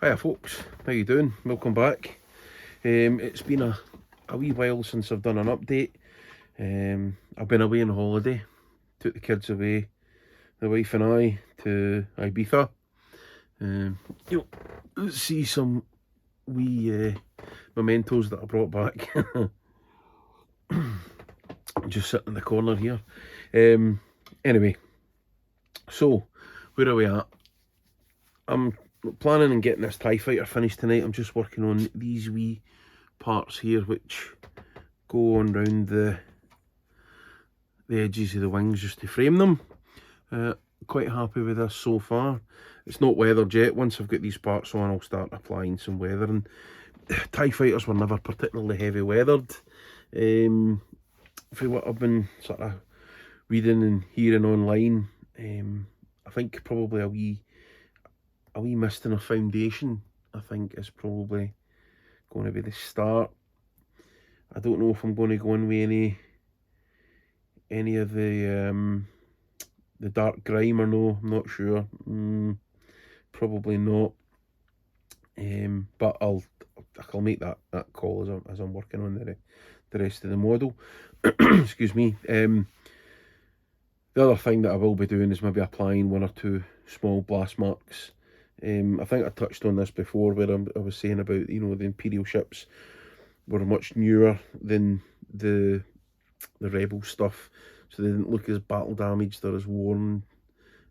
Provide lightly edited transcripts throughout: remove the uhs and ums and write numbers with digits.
Hiya folks, how you doing? Welcome back. It's been a wee while since I've done an update. I've been away on holiday, took the kids away, the wife and I, to Ibiza. Let's see some wee mementos that I brought back. Just sitting in the corner here. Anyway, so where are we at? I'm planning on getting this TIE fighter finished tonight. I'm just working on these wee parts here which go on round the edges of the wings just to frame them. Quite happy with this so far. It's not weathered yet. Once I've got these parts on, I'll start applying some weathering. TIE fighters were never particularly heavy weathered. For what I've been sort of reading and hearing online, I think probably a wee misting of foundation, I think, is probably going to be the start. I don't know if I'm going to go in with any of the dark grime or no. I'm not sure. Probably not. But I'll make that call as I'm working on the rest of the model. Excuse me. The other thing that I will be doing is maybe applying one or two small blast marks. I think I touched on this before, where I was saying about, the Imperial ships were much newer than the Rebel stuff, so they didn't look as battle damaged or as worn.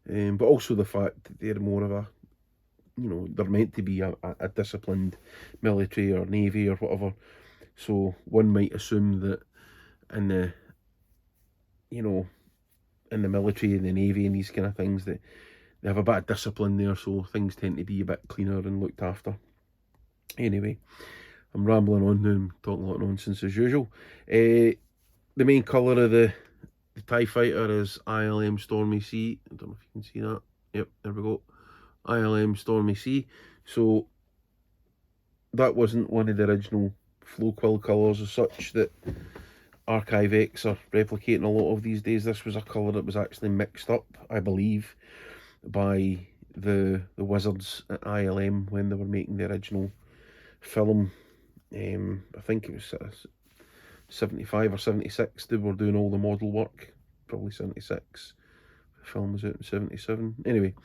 But also the fact that they're more of a, they're meant to be a disciplined military or navy or whatever. So one might assume that in the military and the navy and these kind of things, that they have a bit of discipline there, so things tend to be a bit cleaner and looked after. Anyway, I'm rambling on now, I'm talking a lot of nonsense as usual. The main colour of the TIE fighter is ILM Stormy Sea. I don't know if you can see that. Yep, there we go. ILM Stormy Sea. So that wasn't one of the original flow quill colours as such that Archive X are replicating a lot of these days. This was a colour that was actually mixed up, I believe, by the wizards at ILM when they were making the original film. I think it was 75 or 76 they were doing all the model work, probably 76. The film was out in 77. Anyway,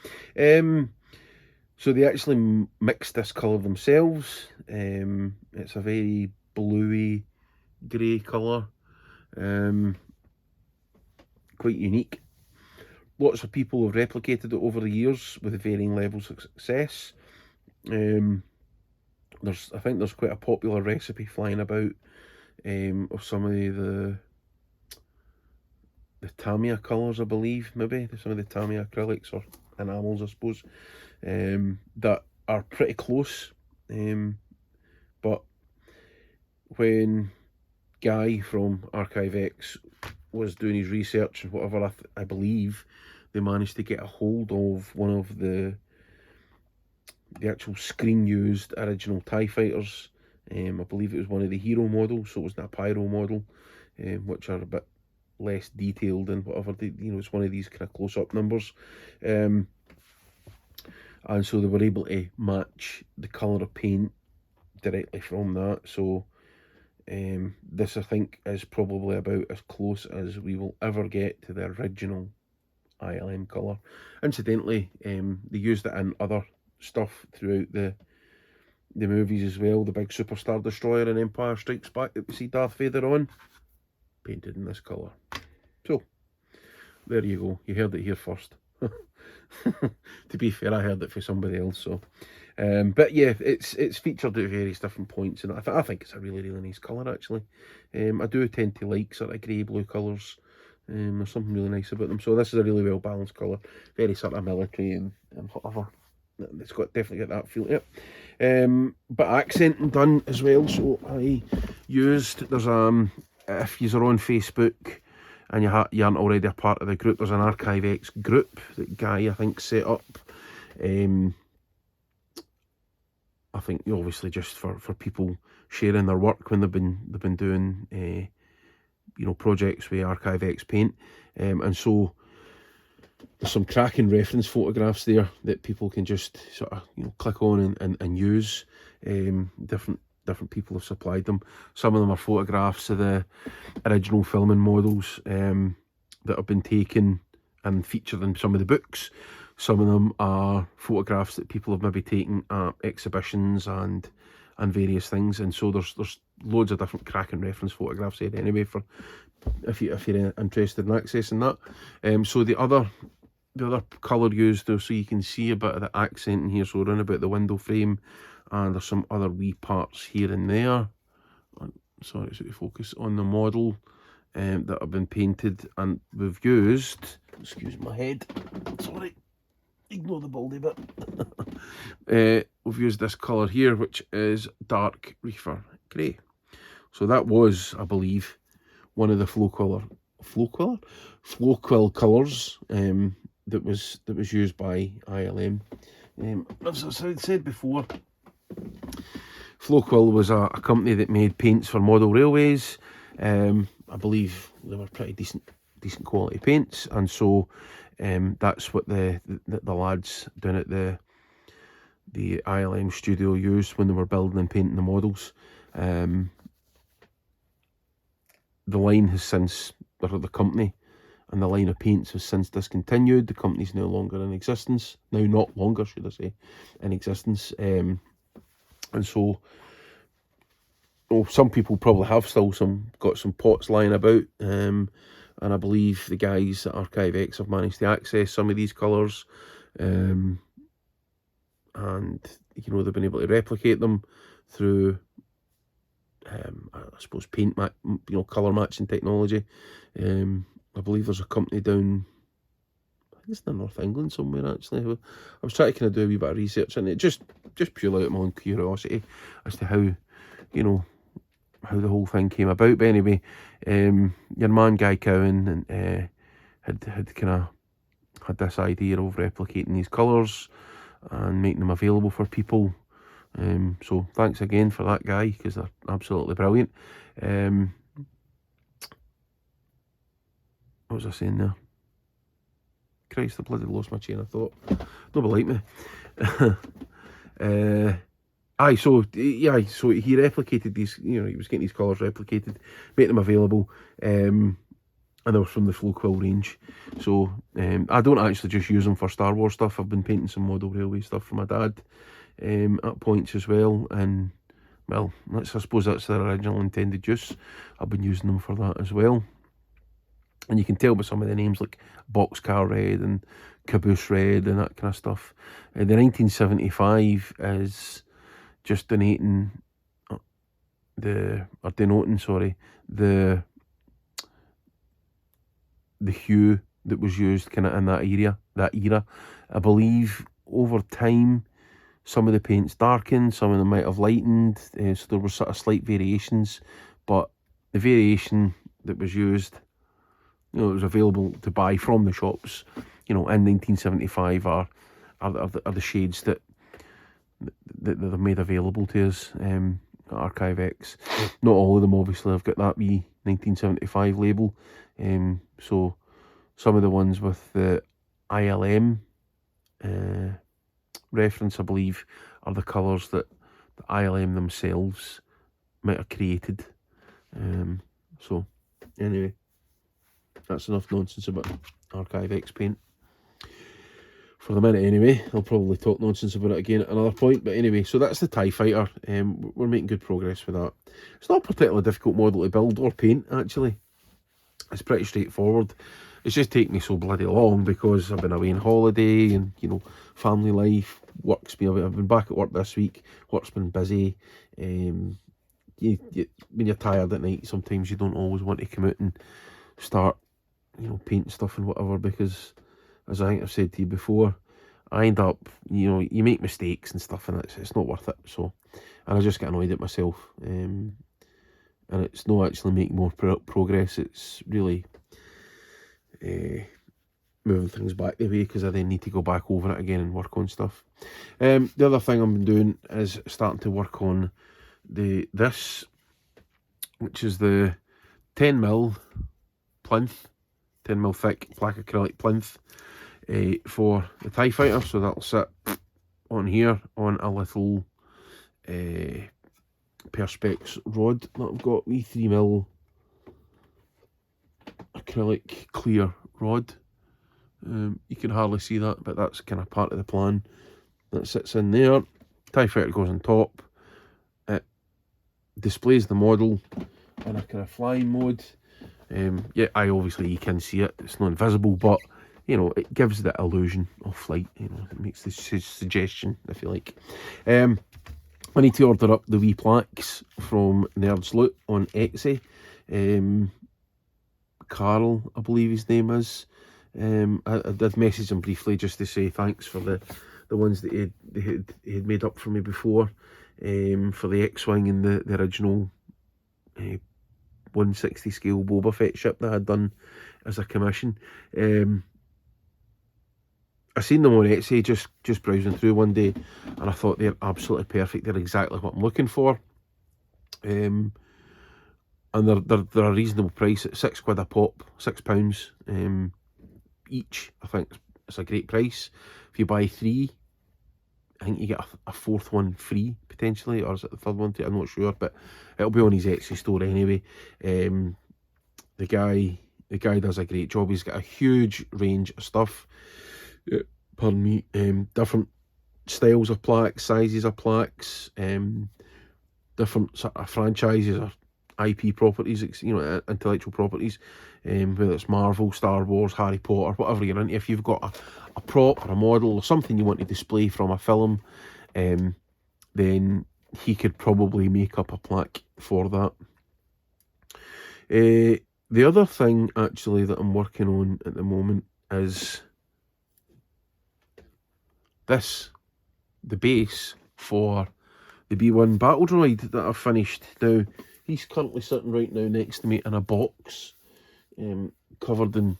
so they actually mixed this colour themselves. It's a very bluey grey colour, quite unique. Lots of people have replicated it over the years with varying levels of success. I think there's quite a popular recipe flying about of some of the Tamiya colours, I believe, maybe some of the Tamiya acrylics or enamels, I suppose, that are pretty close. But when Guy from Archive X was doing his research and whatever, I believe they managed to get a hold of one of the actual screen used original TIE fighters. I believe it was one of the hero models, so it wasn't a pyro model, which are a bit less detailed and whatever. It's one of these kind of close-up numbers, and so they were able to match the colour of paint directly from that. So this, I think, is probably about as close as we will ever get to the original ILM colour. Incidentally, they used it in other stuff throughout the movies as well. The big Super Star Destroyer in Empire Strikes Back that we see Darth Vader on, painted in this colour. So there you go, you heard it here first. To be fair, I heard it for somebody else. So but yeah, it's featured at various different points, and I think it's a really, really nice colour actually. I do tend to like sort of grey blue colours. There's something really nice about them. So this is a really well balanced colour, very sort of military and whatever. It's definitely got that feel. Yep. But accenting done as well. So I used, there's if you're on Facebook and you aren't already a part of the group, there's an Archive X group that Guy, I think, set up. I think obviously just for people sharing their work when they've been doing projects with Archive X paint, and so there's some cracking reference photographs there that people can just sort of, you know, click on and use. Different people have supplied them. Some of them are photographs of the original filming models that have been taken and featured in some of the books. Some of them are photographs that people have maybe taken at exhibitions and various things. And so there's loads of different cracking reference photographs here anyway, for if you're interested in accessing that. So the other colour used though, so you can see a bit of the accent in here, so around about the window frame, and there's some other wee parts here and there. Sorry, it's out of focus on the model that have been painted, and we've used, excuse my head, sorry, ignore the baldy bit. We've used this colour here, which is dark reefer grey. So that was, I believe, one of the flow quill colours that was used by ILM. As I said before, Flowquill was a company that made paints for model railways. I believe they were pretty decent quality paints, and so that's what the lads down at the ILM studio used when they were building and painting the models. The line has since, or the company and the line of paints has since discontinued. The company's no longer in existence. Now, not longer, should I say, in existence. And so, some people probably have still got some pots lying about. And I believe the guys at Archive X have managed to access some of these colours. And, you know, they've been able to replicate them through, I suppose, colour matching technology. I believe there's a company down, I think it's in North England somewhere actually. I was trying to kind of do a wee bit of research on it, just purely out of my own curiosity as to how, you know, how the whole thing came about. But anyway, your man Guy Cowan had kind of had this idea of replicating these colours and making them available for people. So thanks again for that, Guy, because they're absolutely brilliant. What was I saying there? Christ, I bloody lost my chain of thought. Nobody like me. So he replicated these, you know, he was getting these colours replicated, made them available, and they were from the Flowquill range. So I don't actually just use them for Star Wars stuff. I've been painting some model railway stuff for my dad at points as well, and well, I suppose that's their original intended use. I've been using them for that as well. And you can tell by some of the names like Boxcar Red and Caboose Red and that kind of stuff. The 1975 is just denoting the hue that was used kind of in that era. I believe over time some of the paints darkened, some of them might have lightened, so there were sort of slight variations, but the variation that was used, you know, it was available to buy from the shops, you know, in 1975 are the shades that they've made available to us at Archive X. Not all of them obviously have got that wee 1975 label. So some of the ones with the ILM reference, I believe, are the colours that the ILM themselves might have created. So anyway, that's enough nonsense about Archive X paint for the minute anyway. I'll probably talk nonsense about it again at another point, but anyway, so that's the TIE Fighter. We're making good progress with that. It's not a particularly difficult model to build or paint, actually. It's pretty straightforward. It's just taken me so bloody long because I've been away on holiday and, you know, family life, work's been, I've been back at work this week, work's been busy. When you're tired at night, sometimes you don't always want to come out and start, you know, painting stuff and whatever, because as I think I've said to you before, I end up, you know, you make mistakes and stuff, and it's not worth it. So, and I just get annoyed at myself, and it's not actually making more progress. It's really moving things back the way, because I then need to go back over it again and work on stuff. The other thing I've been doing is starting to work on this, which is the 10mm plinth, 10mm thick black acrylic plinth. for the TIE Fighter, so that'll sit on here on a little Perspex rod that I've got, wee 3mm acrylic clear rod. You can hardly see that, but that's kind of part of the plan. That sits in there. TIE Fighter goes on top. It displays the model in a kind of flying mode. Yeah, obviously you can see it. It's not invisible, but you know, it gives the illusion of flight. You know, it makes the suggestion, if you like. I need to order up the wee plaques from Nerd's Loot on Etsy. Carl, I believe his name is. I did message him briefly just to say thanks for the ones that he had made up for me before, for the X-Wing and the original 160 scale Boba Fett ship that I had done as a commission. I seen them on Etsy just browsing through one day, and I thought they're absolutely perfect. They're exactly what I'm looking for. And they're a reasonable price at £6 a pop, £6 each. I think it's a great price. If you buy 3, I think you get a 4th one free potentially, or is it the 3rd one? I'm not sure, but it'll be on his Etsy store anyway. The guy does a great job. He's got a huge range of stuff. Pardon me. Different styles of plaques, sizes of plaques, different sort of franchises or IP properties, you know, intellectual properties, whether it's Marvel, Star Wars, Harry Potter, whatever you're into. If you've got a prop or a model or something you want to display from a film, then he could probably make up a plaque for that. The other thing actually that I'm working on at the moment is the base for the B1 battle droid that I've finished. Now, he's currently sitting right now next to me in a box, covered in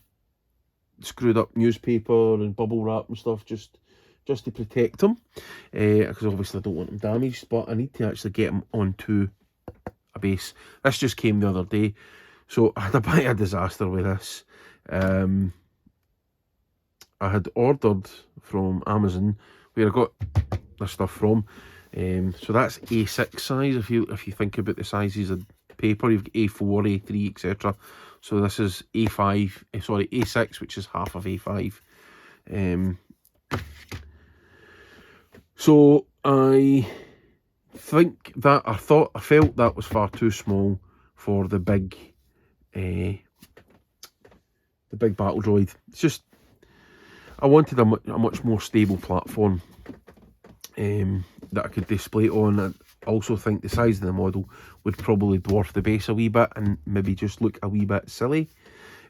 screwed up newspaper and bubble wrap and stuff, just to protect him, because obviously I don't want him damaged, but I need to actually get him onto a base. This just came the other day, so I had a bit of a disaster with this. I had ordered from Amazon, where I got this stuff from. So that's A6 size. If you think about the sizes of paper, you've got A4, A3, etc. So this is A6, which is half of A5. So I felt that was far too small for the big battle droid. It's just, I wanted a much more stable platform that I could display it on. I also think the size of the model would probably dwarf the base a wee bit and maybe just look a wee bit silly.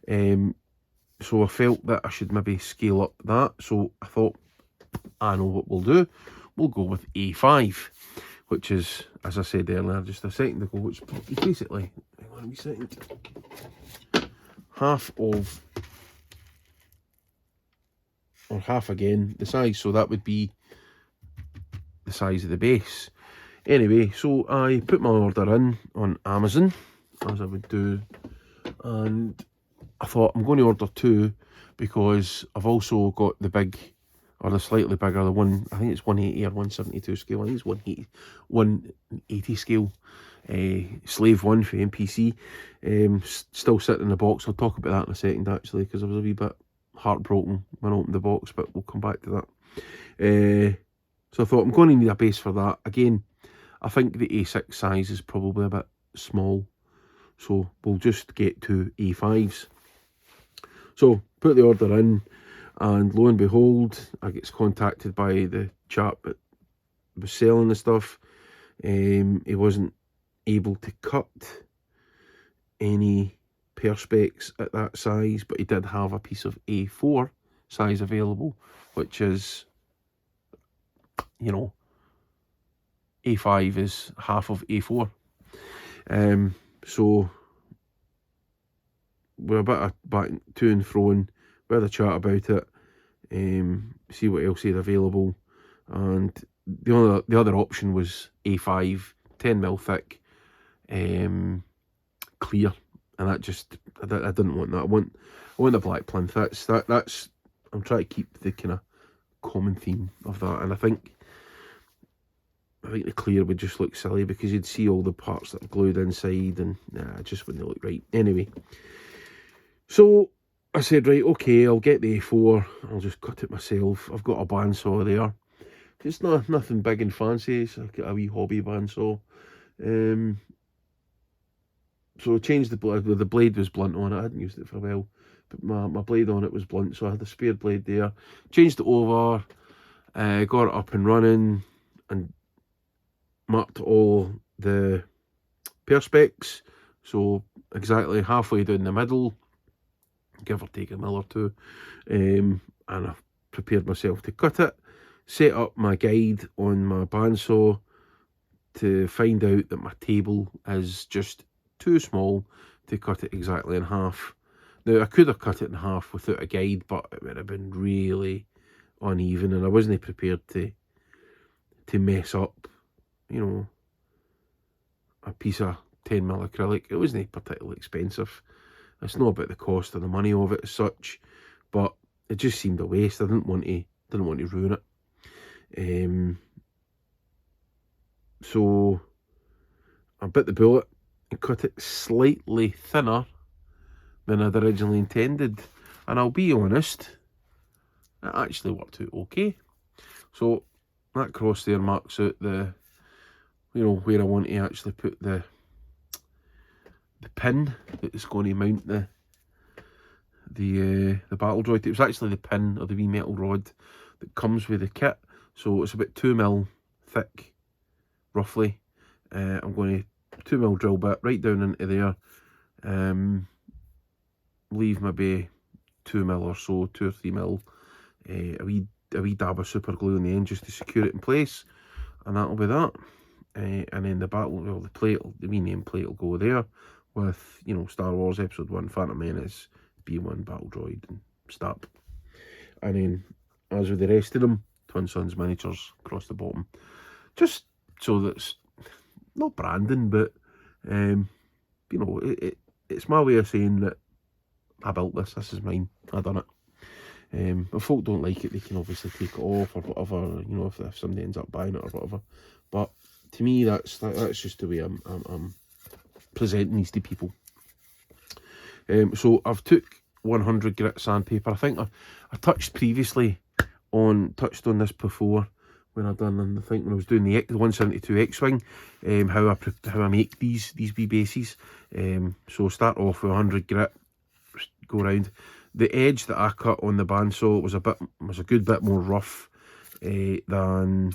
So I felt that I should maybe scale up that. So I thought, I know what we'll do. We'll go with A5, which is, as I said earlier just a second ago, which is basically, hang on a wee second, half again the size. So that would be the size of the base. Anyway, so I put my order in on Amazon, as I would do, and I thought I'm going to order 2 because I've also got the big, or the slightly bigger, the one, I think it's 180 or 172 scale, I think it's 180 scale, Slave 1 for NPC, still sitting in the box. I'll talk about that in a second actually, because I was a wee bit heartbroken when I opened the box, but we'll come back to that. So I thought I'm going to need a base for that. Again, I think the A6 size is probably a bit small, so we'll just get to A5s. So put the order in, and lo and behold, I get contacted by the chap that was selling the stuff. He wasn't able to cut any Perspex at that size, but he did have a piece of A4 size available, which is, you know, A5 is half of A4. So we're a bit back to and fro, we had a chat about it, see what else he had available, and the other option was A5, 10mm thick, clear, and that just, I didn't want that. I want the black plinth. That's I'm trying to keep the kind of common theme of that, and I think the clear would just look silly because you'd see all the parts that are glued inside, and it just wouldn't look right. Anyway, so I said, right, okay, I'll get the A4, I'll just cut it myself. I've got a bandsaw there. It's nothing big and fancy, it's like a wee hobby bandsaw. So I changed the blade. The blade was blunt on it. I hadn't used it for a while, but my blade on it was blunt, so I had a spare blade there. Changed it over, got it up and running, and marked all the perspex. So exactly halfway down the middle, give or take a mil or two, and I've prepared myself to cut it. Set up my guide on my bandsaw to find out that my table is just too small to cut it exactly in half. Now, I could have cut it in half without a guide, but it would have been really uneven, and I wasn't prepared to mess up, you know, a piece of 10mm acrylic. It wasn't particularly expensive. It's not about the cost or the money of it as such, but it just seemed a waste. I didn't want to ruin it. So I bit the bullet and cut it slightly thinner than I'd originally intended, and I'll be honest, it actually worked out okay. So that cross there marks out the, you know, where I want to actually put the pin that is going to mount the battle droid. It was actually the pin or the wee metal rod that comes with the kit, so it's about 2mm thick, roughly. I'm going to 2mm drill bit right down into there. Leave maybe 2mm or so, 2 or 3mm, a wee dab of super glue in the end just to secure it in place, and that'll be that. And then the wee name plate will go there with, you know, Star Wars Episode 1, Phantom Menace, B1 Battle Droid, and Stap. And then, as with the rest of them, Twin Suns miniatures across the bottom, just so that's not branding, but you know, it's my way of saying that I built this. This is mine. I done it. If folk don't like it, they can obviously take it off or whatever. You know, if somebody ends up buying it or whatever. But to me, that's just the way I'm presenting these to people. So I've took 100 grit sandpaper. I think I touched on this before when I done, and I think when I was doing the 172 X-Wing, how I make these wee bases. So start off with 100 grit, go around. The edge that I cut on the bandsaw was a good bit more rough than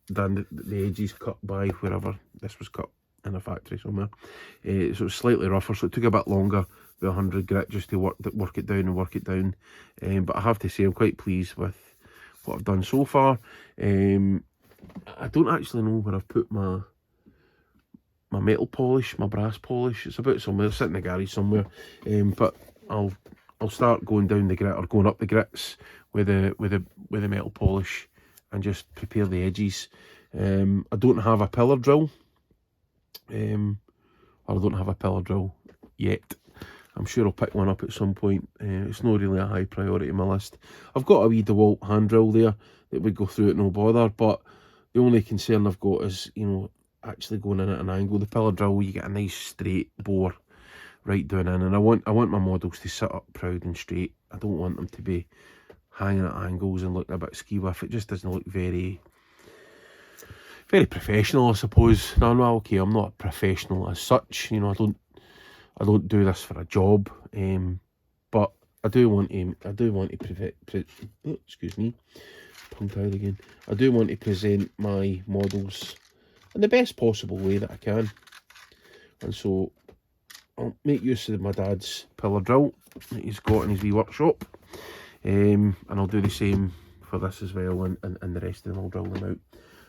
the edges cut by wherever this was cut in a factory somewhere. So it was slightly rougher, so it took a bit longer with 100 grit just to work it down. But I have to say I'm quite pleased with what I've done so far. I don't actually know where I've put my metal polish, my brass polish. It's about somewhere, it's sitting in the garage somewhere. But I'll start going down the grit, or going up the grits with the metal polish, and just prepare the edges. I don't have a pillar drill, or I don't have a pillar drill yet. I'm sure I'll pick one up at some point. It's not really a high priority on my list. I've got a wee DeWalt hand drill there that would go through it no bother, but the only concern I've got is, you know, actually going in at an angle. The pillar drill, you get a nice straight bore right down in, and I want my models to sit up proud and straight. I don't want them to be hanging at angles and looking a bit skew-whiff. It just doesn't look very professional, I suppose. No, okay, I'm not a professional as such. You know, I don't do this for a job, but I do want to excuse me, tongue-tied again. I do want to present my models in the best possible way that I can, and so I'll make use of my dad's pillar drill that he's got in his wee workshop, and I'll do the same for this as well, and the rest of them I'll drill them out.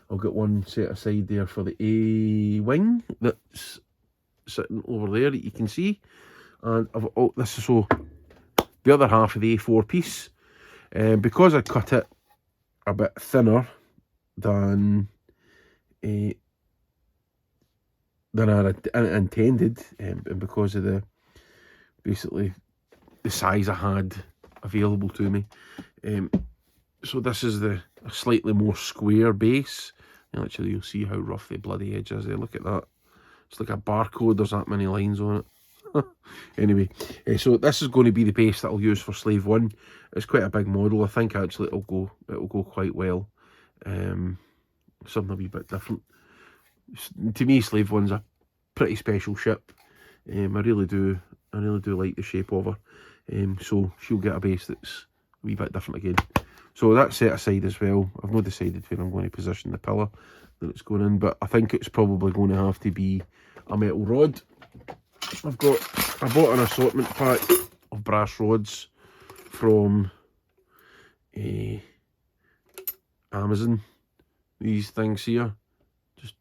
I'll get one set aside there for the A-wing that's sitting over there that you can see, and this is so the other half of the A4 piece, because I cut it a bit thinner than I intended, and because of basically the size I had available to me. So this is a slightly more square base. And actually, you'll see how rough the bloody edge is there. Look at that. It's like a barcode. There's that many lines on it. Anyway, so this is going to be the base that I'll use for Slave 1. It's quite a big model. I think actually it'll go quite well. Something a wee bit different. To me, Slave 1's a pretty special ship. I really do like the shape of her. So she'll get a base that's a wee bit different again. So that's set aside as well. I've not decided where I'm going to position the pillar that it's going in, but I think it's probably going to have to be a metal rod. I bought an assortment pack of brass rods from Amazon. These things here, just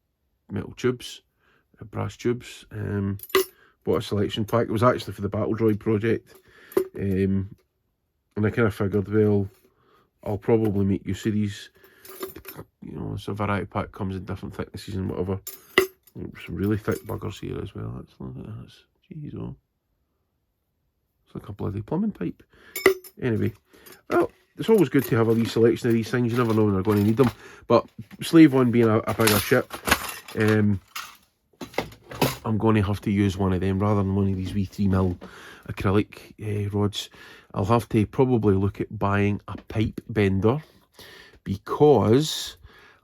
metal tubes, brass tubes. Bought a selection pack. It was actually for the Battle Droid project, and I kind of figured, well, I'll probably make use of these. You know, it's a variety pack, comes in different thicknesses and whatever. Some really thick buggers here as well. Look at that. Jeez, oh. It's like a bloody plumbing pipe. Anyway, well, it's always good to have a wee selection of these things. You never know when they're going to need them. But Slave 1 being a bigger ship, I'm going to have to use one of them rather than one of these wee 3mm acrylic rods. I'll have to probably look at buying a pipe bender, because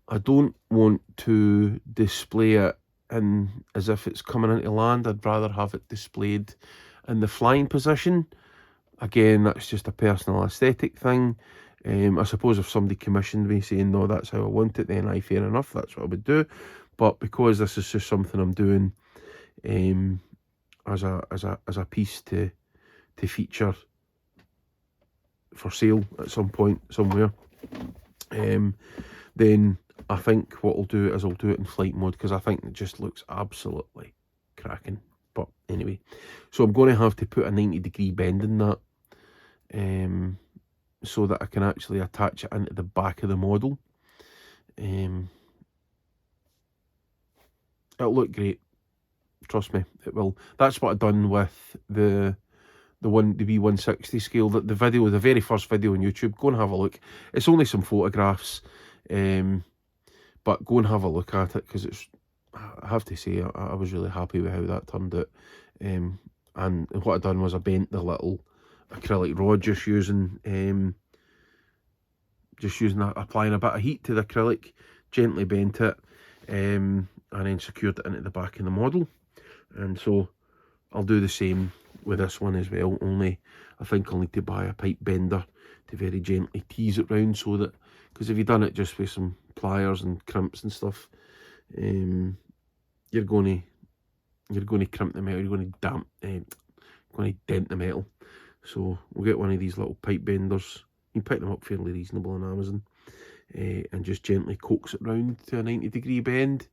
I don't want to display it in as if it's coming into land. I'd rather have it displayed in the flying position. Again, that's just a personal aesthetic thing. I suppose if somebody commissioned me saying, no, that's how I want it, then fair enough, that's what I would do. But because this is just something I'm doing as a piece to feature for sale at some point somewhere, then I think what I'll do is I'll do it in flight mode, because I think it just looks absolutely cracking. But anyway, so I'm going to have to put a 90-degree bend in that, so that I can actually attach it into the back of the model. It'll look great, trust me, it will. That's what I've done with the V160 scale. The video, the very first video on YouTube, go and have a look. It's only some photographs, but go and have a look at it, because it's, I have to say, I was really happy with how that turned out. And what I've done was I bent the little acrylic rod, just using applying a bit of heat to the acrylic, gently bent it, and then secured it into the back of the model. And so I'll do the same with this one as well, only I think I'll need to buy a pipe bender to very gently tease it round, so that, because if you've done it just with some pliers and crimps and stuff, you're going to crimp the metal, you're going to dent the metal. So we'll get one of these little pipe benders. You can pick them up fairly reasonable on Amazon, and just gently coax it round to a 90-degree bend,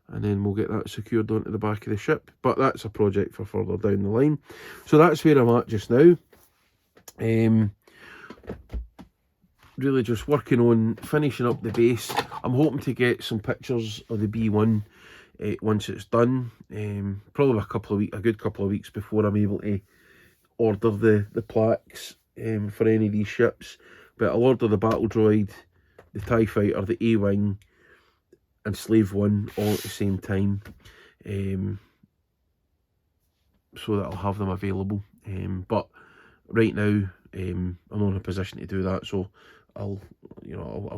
and then we'll get that secured onto the back of the ship. But that's a project for further down the line. So that's where I'm at just now. Really just working on finishing up the base. I'm hoping to get some pictures of the B1 once it's done. Probably a good couple of weeks before I'm able to order the plaques for any of these ships. But I'll order the Battle Droid, the TIE Fighter, the A-Wing and Slave 1 all at the same time, so that I'll have them available. But right now I'm not in a position to do that, so I'll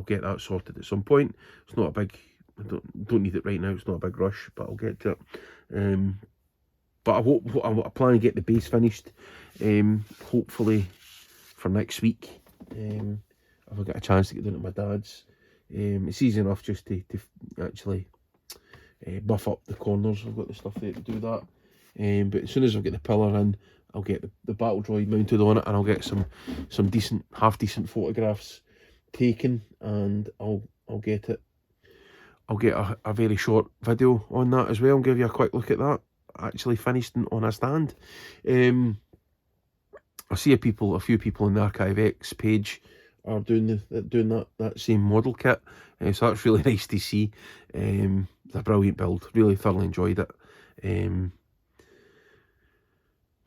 get that sorted at some point. It's not a big, I don't need it right now, it's not a big rush, but I'll get to it. But I plan to get the base finished, hopefully for next week, if I get a chance to get down to my dad's. It's easy enough just to actually buff up the corners. I've got the stuff there to do that. But as soon as I get the pillar in, I'll get the Battle Droid mounted on it, and I'll get some decent, half decent photographs taken, and I'll get it. I'll get a very short video on that as well, and give you a quick look at that actually finished on a stand. I see a few people on the Archive X page are doing that same model kit, so that's really nice to see. It's a brilliant build, really thoroughly enjoyed it.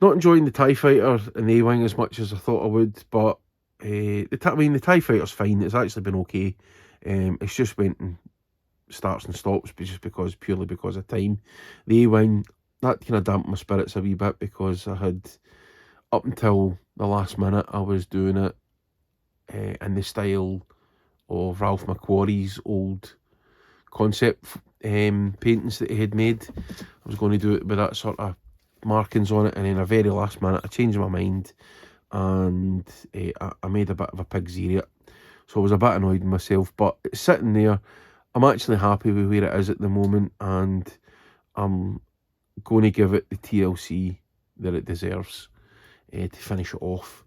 Not enjoying the TIE Fighter and the A-Wing as much as I thought I would, but the TIE Fighter's fine. It's actually been okay. It's just went in starts and stops, but just purely because of time. The A-Wing, that kind of damped my spirits a wee bit, because I had, up until the last minute, I was doing it in the style of Ralph McQuarrie's old concept paintings that he had made. I was going to do it with that sort of markings on it, and then a very last minute I changed my mind, and I made a bit of a pig's ear. So I was a bit annoyed with myself, but it's sitting there. I'm actually happy with where it is at the moment, and I'm going to give it the TLC that it deserves to finish it off.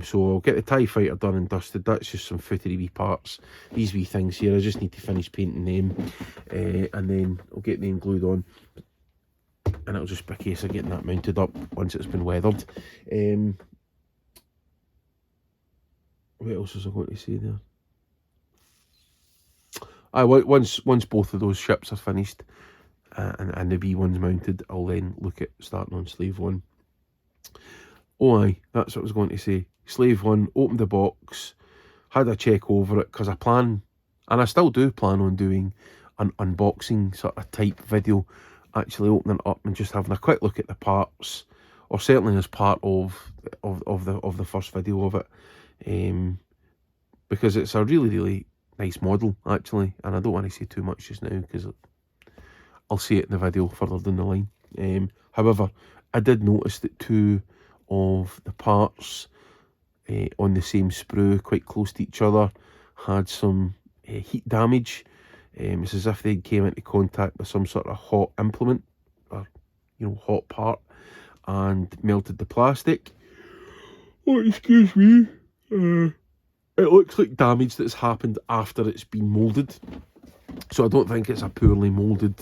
So I'll get the TIE Fighter done and dusted. That's just some footery wee parts. These wee things here, I just need to finish painting them, and then I'll get them glued on, and it'll just be a case of getting that mounted up once it's been weathered. What else was I going to say there? Once both of those ships are finished, and the wee one's mounted, I'll then look at starting on Slave 1. Oh aye, that's what I was going to say. Slave 1, opened the box, had a check over it, because I plan, and I still do plan on doing an unboxing sort of type video, actually opening it up and just having a quick look at the parts, or certainly as part of the first video of it, because it's a really nice model actually, and I don't want to say too much just now because I'll see it in the video further down the line. However, I did notice that two of the parts on the same sprue, quite close to each other, had some heat damage. It's as if they came into contact with some sort of hot implement, or hot part, and melted the plastic. Oh, excuse me. It looks like damage that's happened after it's been moulded. So I don't think it's a poorly moulded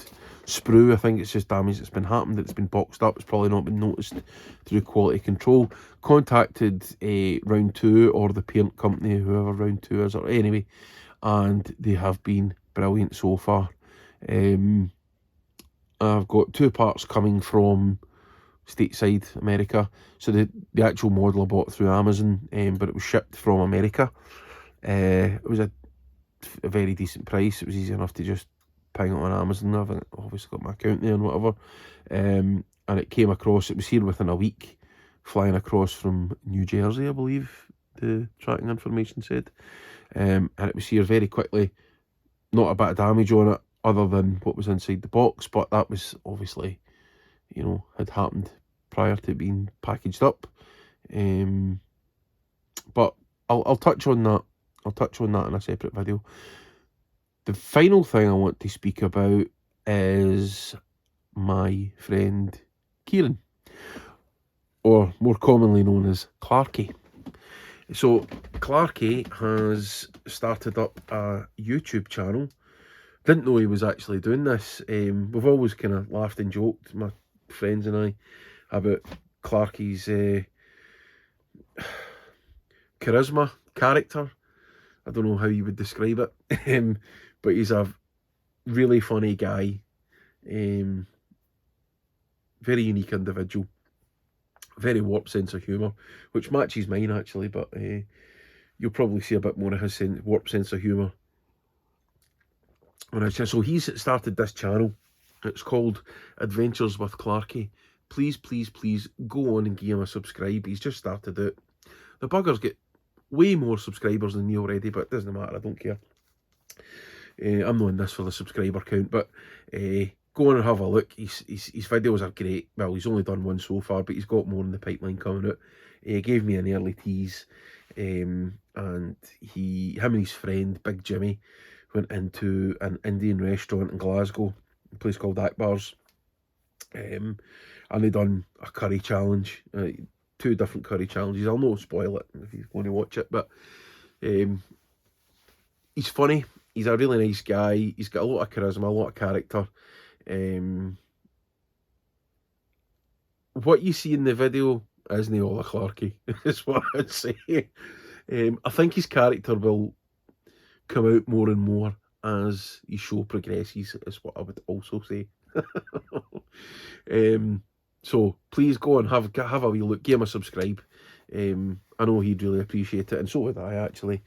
sprue. I think it's just damage that's been happened, that's been boxed up. It's probably not been noticed through quality control. Contacted Round 2, or the parent company, whoever Round 2 is, or anyway, and they have been brilliant so far. I've got two parts coming from stateside America. So the actual model I bought through Amazon, but it was shipped from America. It was a very decent price. It was easy enough to just ping it on Amazon. I've obviously got my account there and whatever. And it came across, it was here within a week, flying across from New Jersey, I believe the tracking information said. And it was here very quickly. Not a bit of damage on it other than what was inside the box, but that was obviously, had happened prior to being packaged up. But I'll touch on that. I'll touch on that in a separate video. The final thing I want to speak about is my friend Kieran, or more commonly known as Clarkey. So Clarkey has started up a YouTube channel. Didn't know he was actually doing this. We've always kind of laughed and joked, my friends and I, about Clarkey's charisma, character. I don't know how you would describe it, but he's a really funny guy, very unique individual, very warped sense of humour, which matches mine actually, but you'll probably see a bit more of his warped sense of humour. So he's started this channel. It's called Adventures with Clarkey. Please go on and give him a subscribe. He's just started it. The bugger's get way more subscribers than me already, but it doesn't matter, I don't care. I'm not in this for the subscriber count, but go on and have a look. His videos are great. Well, he's only done one so far, but he's got more in the pipeline coming out. He gave me an early tease, and him and his friend, Big Jimmy, went into an Indian restaurant in Glasgow, a place called Akbar's, and they done a curry challenge, 2 different curry challenges. I'll not spoil it if you want to watch it, but he's funny. He's a really nice guy. He's got a lot of charisma, a lot of character. What you see in the video isn't all a Clarkey, is what I'd say. I think his character will come out more and more as his show progresses, is what I would also say. So please go and have a wee look, give him a subscribe. I know he'd really appreciate it, and so would I actually.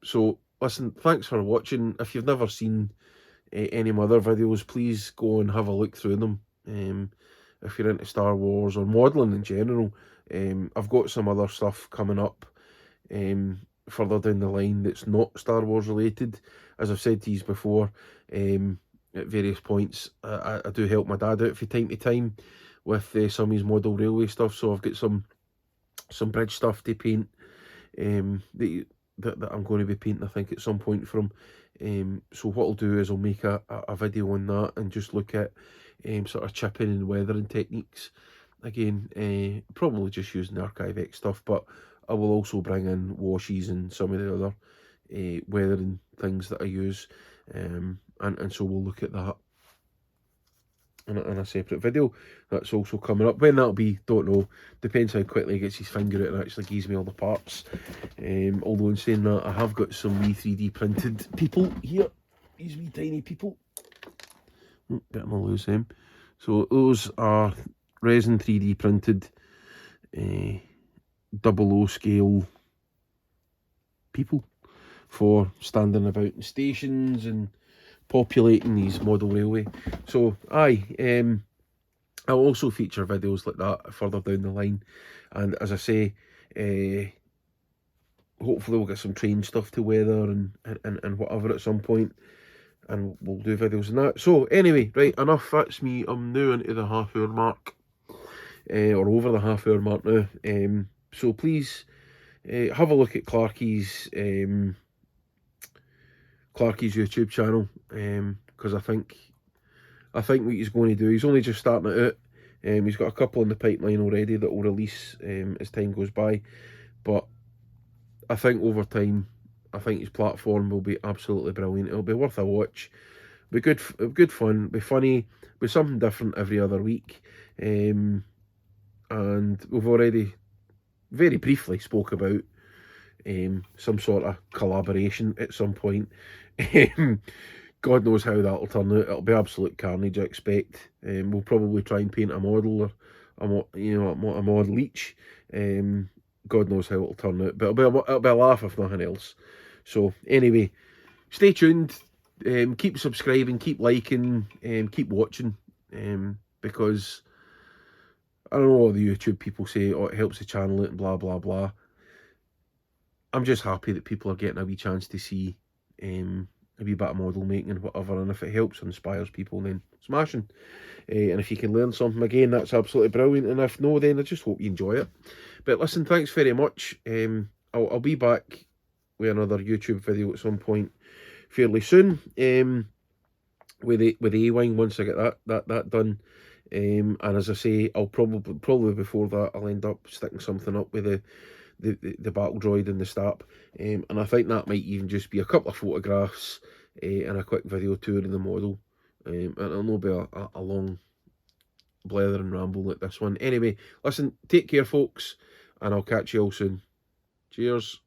So listen, thanks for watching. If you've never seen any of my other videos, please go and have a look through them. If you're into Star Wars or modelling in general, I've got some other stuff coming up further down the line that's not Star Wars related. As I've said to you before, at various points, I do help my dad out from time to time with some of his model railway stuff, so I've got some bridge stuff to paint that I'm going to be painting, I think, at some point for him. So what I'll do is I'll make a video on that and just look at sort of chipping and weathering techniques. Again, probably just using the Archive X stuff, but I will also bring in washes and some of the other weathering things that I use, and so we'll look at that in a separate video. That's also coming up. When that'll be, don't know. Depends how quickly he gets his finger out and actually gives me all the parts. Although in saying that, I have got some wee 3D printed people here. These wee tiny people. Better not lose them. So those are resin 3D printed 00 scale people for standing about in stations and populating these model railway. So aye, I'll also feature videos like that further down the line, and as I say, hopefully we'll get some train stuff to weather and whatever at some point, and we'll do videos on that. So anyway, right, enough, that's me. I'm now into the half-hour mark, or over the half-hour mark now. So please have a look at Clarkey's YouTube channel, because I think what he's going to do, he's only just starting it out. He's got a couple in the pipeline already that will release as time goes by, but I think over time, I think his platform will be absolutely brilliant. It'll be worth a watch. Be good fun. Be funny. Be something different every other week. And we've already very briefly spoke about some sort of collaboration at some point. God knows how that'll turn out. It'll be absolute carnage, I expect. We'll probably try and paint a model or a model each. God knows how it'll turn out, but it'll be a laugh if nothing else. So anyway, stay tuned. Keep subscribing, keep liking, keep watching. Because I don't know what the YouTube people say, oh, it helps the channel out and blah blah blah. I'm just happy that people are getting a wee chance to see a wee bit of model making and whatever, and if it helps and inspires people, then smashing. And if you can learn something, again, that's absolutely brilliant, and if no, then I just hope you enjoy it. But listen, thanks very much. I'll be back with another YouTube video at some point fairly soon, with the A-Wing once I get that done. And as I say, I'll probably before that I'll end up sticking something up with the battle droid and the stap, and I think that might even just be a couple of photographs and a quick video tour of the model, and it'll not be a long blather and ramble like this one. Anyway, listen, take care folks, and I'll catch you all soon. Cheers.